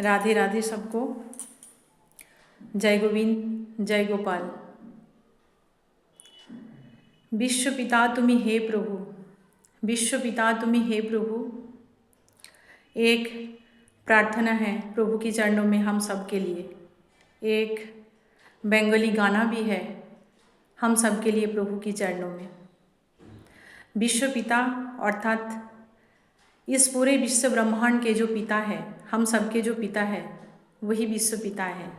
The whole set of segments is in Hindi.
राधे राधे सबको। जय गोविंद, जय गोपाल। विश्व पिता तुम्ही हे प्रभु, विश्व पिता तुम्ही हे प्रभु। एक प्रार्थना है प्रभु के चरणों में हम सब के लिए। एक बंगाली गाना भी है हम सब के लिए प्रभु के चरणों में। विश्व पिता अर्थात इस पूरे विश्व ब्रह्मांड के जो पिता है, हम सब के जो पिता है, वही विश्व पिता है।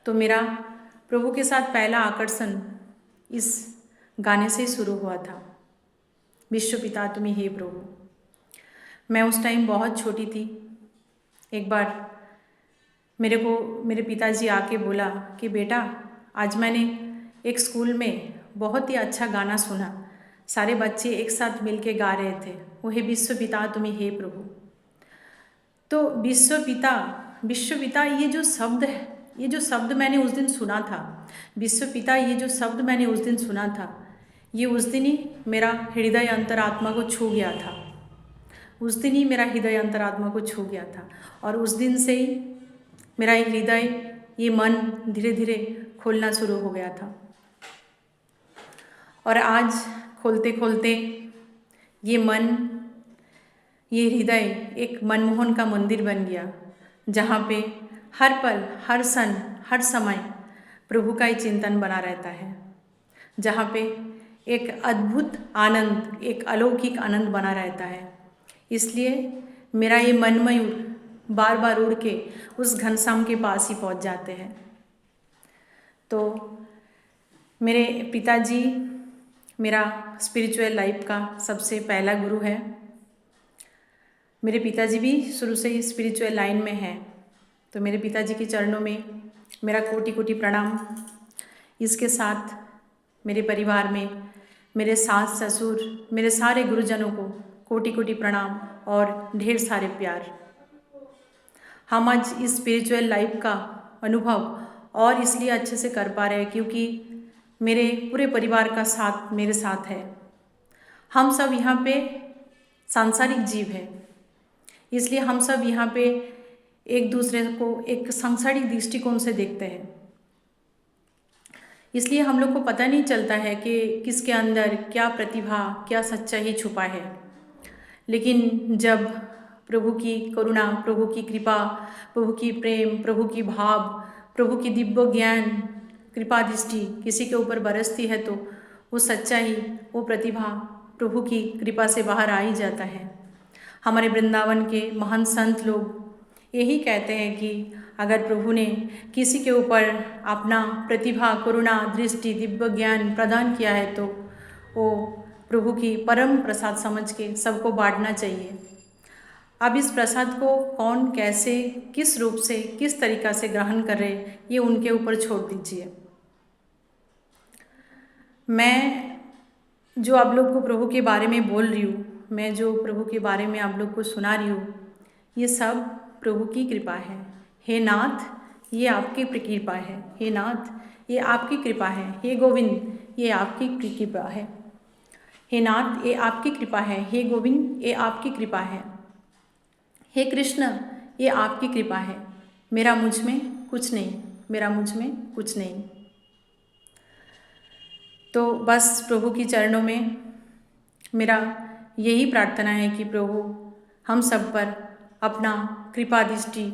तो मेरा प्रभु के साथ पहला आकर्षण इस गाने से शुरू हुआ था, विश्व पिता तुम्ही हे प्रभु। मैं उस टाइम बहुत छोटी थी। एक बार मेरे पिताजी आके बोला कि बेटा, आज मैंने एक स्कूल में बहुत ही अच्छा गाना सुना, सारे बच्चे एक साथ मिलके गा रहे थे, वो है विश्व पिता तुम्ही हे प्रभु। तो विश्व पिता ये जो शब्द है, ये जो शब्द मैंने उस दिन सुना था, विश्व पिता ये जो शब्द मैंने उस दिन सुना था, ये उस दिन ही मेरा हृदय अंतरात्मा को छू गया था। उस दिन ही मेरा हृदय अंतरात्मा को छू गया था और उस दिन से ही मेरा हृदय, ये मन धीरे धीरे खोलना शुरू हो गया था। और आज खोलते खोलते ये मन, ये हृदय एक मनमोहन का मंदिर बन गया, जहाँ पे हर पल, हर क्षण, हर समय प्रभु का ही चिंतन बना रहता है, जहाँ पे एक अद्भुत आनंद, एक अलौकिक आनंद बना रहता है। इसलिए मेरा ये मन मयूर बार बार उड़ के उस घनश्याम के पास ही पहुँच जाते हैं। तो मेरे पिताजी मेरा स्पिरिचुअल लाइफ का सबसे पहला गुरु है। मेरे पिताजी भी शुरू से ही स्पिरिचुअल लाइन में हैं। तो मेरे पिताजी के चरणों में मेरा कोटि कोटि प्रणाम। इसके साथ मेरे परिवार में मेरे सास ससुर, मेरे सारे गुरुजनों को कोटि कोटि प्रणाम और ढेर सारे प्यार। हम आज इस स्पिरिचुअल लाइफ का अनुभव और इसलिए अच्छे से कर पा रहे हैं क्योंकि मेरे पूरे परिवार का साथ मेरे साथ है। हम सब यहाँ पे सांसारिक जीव हैं, इसलिए हम सब यहाँ पे एक दूसरे को एक सांसारिक दृष्टिकोण से देखते हैं। इसलिए हम लोग को पता नहीं चलता है कि किसके अंदर क्या प्रतिभा, क्या सच्चाई छुपा है। लेकिन जब प्रभु की करुणा, प्रभु की कृपा, प्रभु की प्रेम, प्रभु की भाव, प्रभु की दिव्य ज्ञान, कृपा दृष्टि किसी के ऊपर बरसती है, तो वो सच्चाई, वो प्रतिभा प्रभु की कृपा से बाहर आ ही जाता है। हमारे वृंदावन के महान संत लोग यही कहते हैं कि अगर प्रभु ने किसी के ऊपर अपना प्रतिभा, करुणा, दृष्टि, दिव्य ज्ञान प्रदान किया है, तो वो प्रभु की परम प्रसाद समझ के सबको बांटना चाहिए। अब इस प्रसाद को कौन, कैसे, किस रूप से, किस तरीक़ा से ग्रहण करे, ये उनके ऊपर छोड़ दीजिए। मैं जो आप लोग को प्रभु के बारे में बोल रही हूँ, मैं जो प्रभु के बारे में आप लोग को सुना रही हूँ, ये सब प्रभु की कृपा है। हे नाथ, ये आपकी कृपा है। हे नाथ, ये आपकी कृपा है। हे गोविंद, ये आपकी कृपा है। हे नाथ, ये आपकी कृपा है। हे गोविंद, ये आपकी कृपा है। हे कृष्ण, ये आपकी कृपा है। मेरा मुझ में कुछ नहीं, मेरा मुझ में कुछ नहीं। तो बस प्रभु की चरणों में मेरा यही प्रार्थना है कि प्रभु हम सब पर अपना कृपा दृष्टि,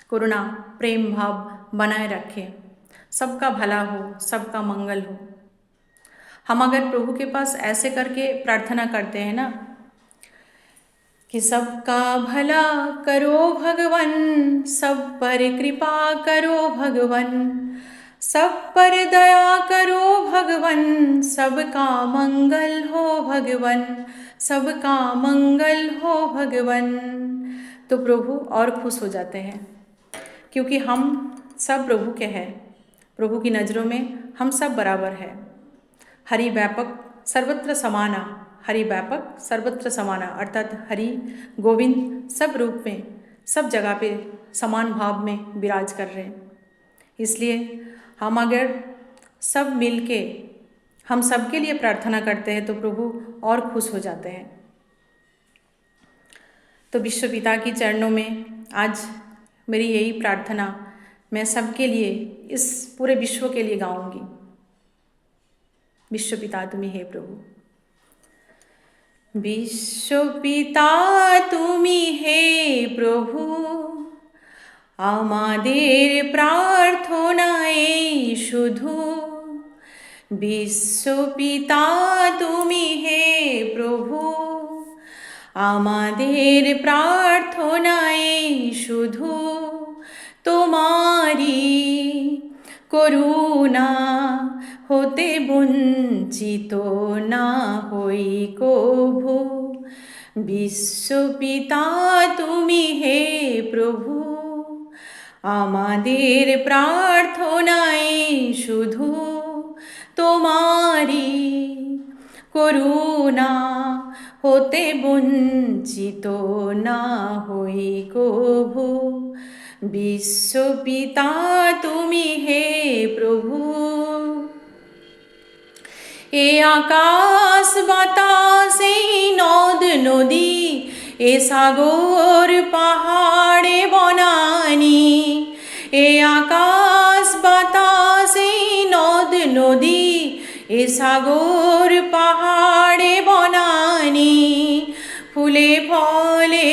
करुणा, प्रेम भाव बनाए रखें, सबका भला हो, सबका मंगल हो। हम अगर प्रभु के पास ऐसे करके प्रार्थना करते हैं ना कि सबका भला करो भगवन, सब पर कृपा करो भगवन, सब पर दया करो भगवन, सबका मंगल हो भगवन, सबका मंगल हो भगवन, तो प्रभु और खुश हो जाते हैं। क्योंकि हम सब प्रभु के हैं। प्रभु की नज़रों में हम सब बराबर हैं। हरि व्यापक सर्वत्र समाना, हरि व्यापक सर्वत्र समाना, अर्थात हरि गोविंद सब रूप में, सब जगह पे समान भाव में विराज कर रहे हैं। इसलिए हम अगर सब मिल के हम सबके लिए प्रार्थना करते हैं तो प्रभु और खुश हो जाते हैं। तो विश्व पिता की चरणों में आज मेरी यही प्रार्थना मैं सबके लिए, इस पूरे विश्व के लिए गाऊंगी। विश्व पिता तुम्ही हे प्रभु। विश्व पिता তুমি হে প্রভু, আমাদের প্রার্থনা এই শুধু। বিশ্ব পিতা তুমি হে প্রভু, আমাদের প্রার্থনা এই শুধু। তোমারি করুণা হতে বঞ্চিত না হই কভু। বিশ্ব পিতা তুমি হে প্রভু, আমাদের প্রার্থনাই শুধু। তোমারি করুণা হতে বঞ্চিত না হই কভু। বিশ্ব পিতা তুমি হে প্রভু। এ আকাশ বাতাস এই নদ নদী, এ সাগর পাহাড়ে বনানি। এ আকাশ বাতাস এই নদ নদী, এ সাগর পাহাড়ে বনানি। ফুলে ফলে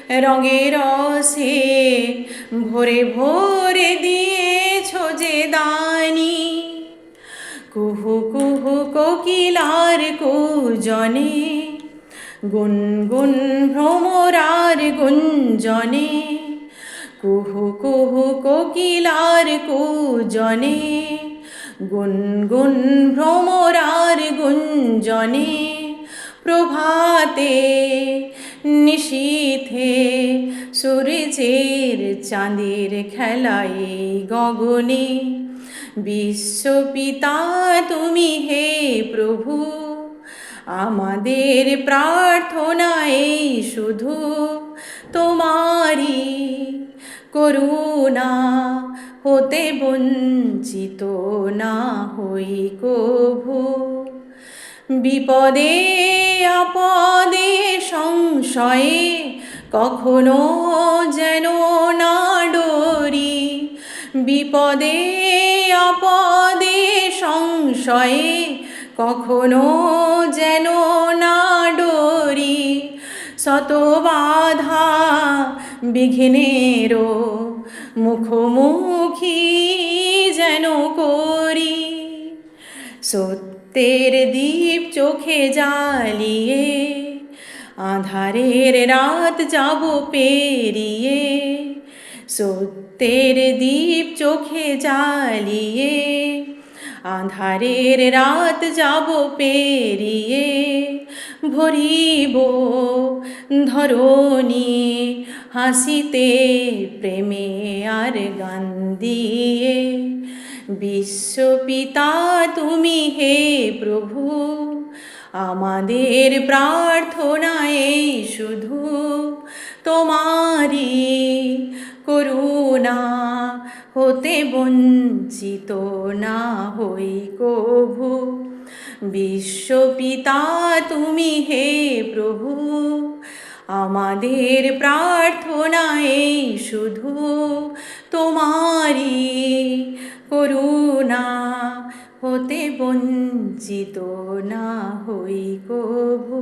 রঙে রসে ভরে ভরে দিয়েছ যে দানি। কুহু কুহু কোকিলার কুজনে, গুনগুন ভ্রমরার গুঞ্জনে। কুহু কুহু কোকিলার কুজনে, গুনগুন ভ্রমরার গুঞ্জনে। প্রভাতে নিশীথে সূর্যের চাঁদের খেলায় গগনে। বিশ্ব পিতা তুমি হে প্রভু, আমাদের প্রার্থনা এই শুধু। তোমারি করুণা হতে বঞ্চিত না হই কভু। বিপদে আপদে সংশয়ে কখনো যেন না ডরি। বিপদে আপদে সংশয়ে কখনো যেন না ডরি। শত বাধা বিঘ্নেরও মুখোমুখি যেন করি। সত্যের দীপ চোখে জ্বালিয়ে আঁধারের রাত যাব পেরিয়ে। সত্যের দীপ চোখে জ্বালিয়ে আঁধারের রাত যাব পেরিয়ে। ভরিব ধরণী হাসিতে প্রেমে আর গান দিয়ে। বিশ্ব পিতা তুমি হে প্রভু, আমাদের প্রার্থনা এই শুধু। তোমারি করুণা হতে বঞ্চিত না হই কভু। বিশ্ব পিতা তুমি হে প্রভু, আমাদের প্রার্থনা এই শুধু। তোমারি করুণা হতে বঞ্চিত না হই কভু।